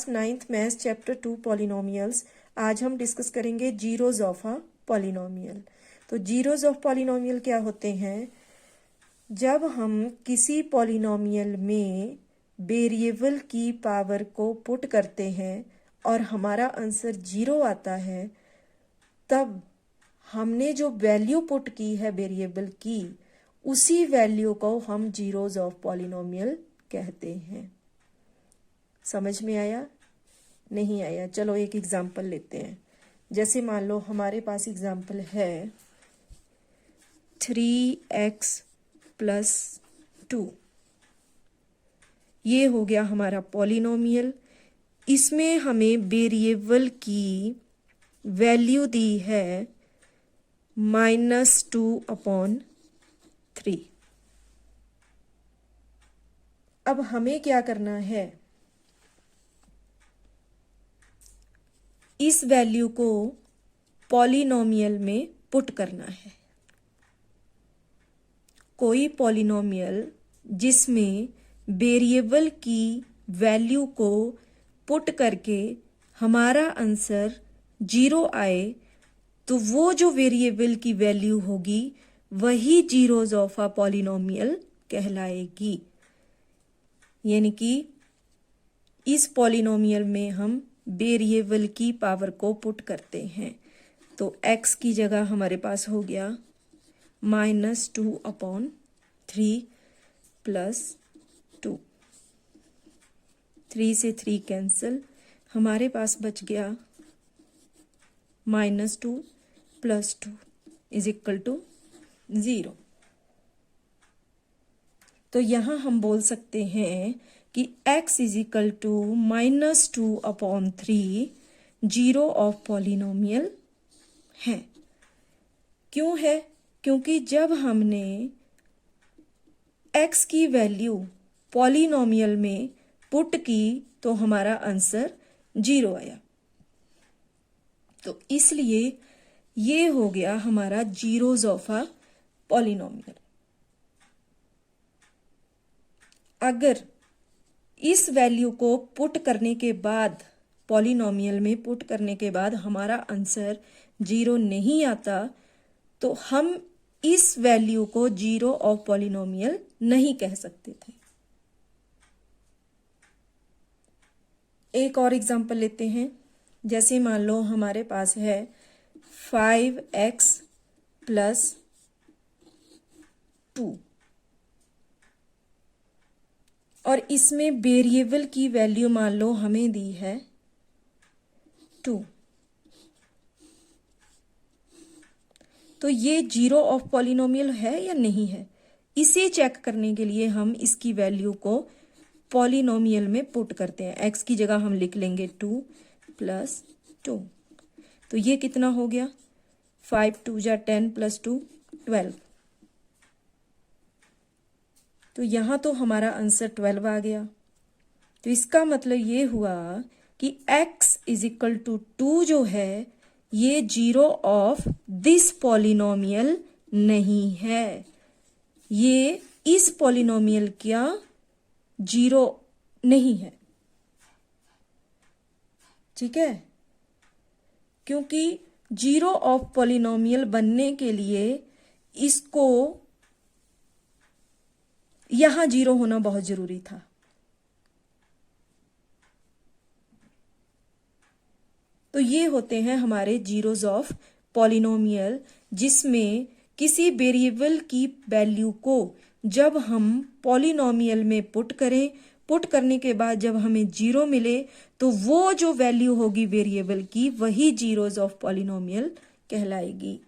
Class 9th maths chapter 2 polynomials. आज हम discuss करेंगे जीरोज ऑफ अ पॉलिनोमियल। तो जीरोज ऑफ पॉलिनोमियल क्या होते हैं? जब हम किसी पॉलिनोमियल में वेरिएबल की पावर को पुट करते हैं और हमारा आंसर जीरो आता है, तब हमने जो वैल्यू पुट की है वेरिएबल की, उसी वैल्यू को हम जीरोज ऑफ पॉलिनोमियल कहते हैं। समझ में आया? नहीं आया? चलो एक एग्जाम्पल लेते हैं। जैसे मान लो हमारे पास एग्जाम्पल है 3x + 2। ये हो गया हमारा पॉलिनोमियल। इसमें हमें वेरिएबल की वैल्यू दी है -2/3। अब हमें क्या करना है? इस वैल्यू को पॉलिनोमियल में पुट करना है। कोई पॉलिनोमियल जिसमें वेरिएबल की वैल्यू को पुट करके हमारा आंसर जीरो आए, तो वो जो वेरिएबल की वैल्यू होगी वही जीरोज ऑफ अ पॉलिनोमियल कहलाएगी। यानी कि इस पॉलिनोमियल में हम वेरिएबल की पावर को पुट करते हैं। तो x की जगह हमारे पास हो गया -2/3 + 2। 3 से 3 कैंसिल, हमारे पास बच गया -2 + 2 = 0। तो यहाँ हम बोल सकते हैं कि x = -2/3 जीरो ऑफ पॉलिनोमियल है। क्यों है? क्योंकि जब हमने x की वैल्यू पॉलिनोमियल में पुट की तो हमारा आंसर जीरो आया। तो इसलिए ये हो गया हमारा जीरोज ऑफ अ पॉलिनोमियल। अगर इस वैल्यू को पुट करने के बाद, पॉलिनोमियल में पुट करने के बाद हमारा आंसर जीरो नहीं आता, तो हम इस वैल्यू को जीरो ऑफ पॉलिनोमियल नहीं कह सकते थे। एक और एग्जांपल लेते हैं। जैसे मान लो हमारे पास है 5x + 2 और इसमें वेरिएबल की वैल्यू मान लो हमें दी है 2। तो ये जीरो ऑफ पॉलिनोमियल है या नहीं है? इसे चेक करने के लिए हम इसकी वैल्यू को पॉलिनोमियल में पुट करते हैं। x की जगह हम लिख लेंगे 2 + 2। तो ये कितना हो गया? 5 × 2 = 10 + 2 = 12। तो यहाँ तो हमारा आंसर 12 आ गया। तो इसका मतलब ये हुआ कि x = 2 जो है, ये जीरो ऑफ दिस पॉलिनोमियल नहीं है। ये इस पॉलिनोमियल का जीरो नहीं है। ठीक है? क्योंकि जीरो ऑफ पॉलिनोमियल बनने के लिए इसको यहां जीरो होना बहुत जरूरी था। तो ये होते हैं हमारे जीरोज ऑफ पॉलिनोमियल, जिसमें किसी वेरिएबल की वैल्यू को जब हम पॉलिनोमियल में पुट करें, पुट करने के बाद जब हमें जीरो मिले, तो वो जो वैल्यू होगी वेरिएबल की, वही जीरोज ऑफ पॉलिनोमियल कहलाएगी।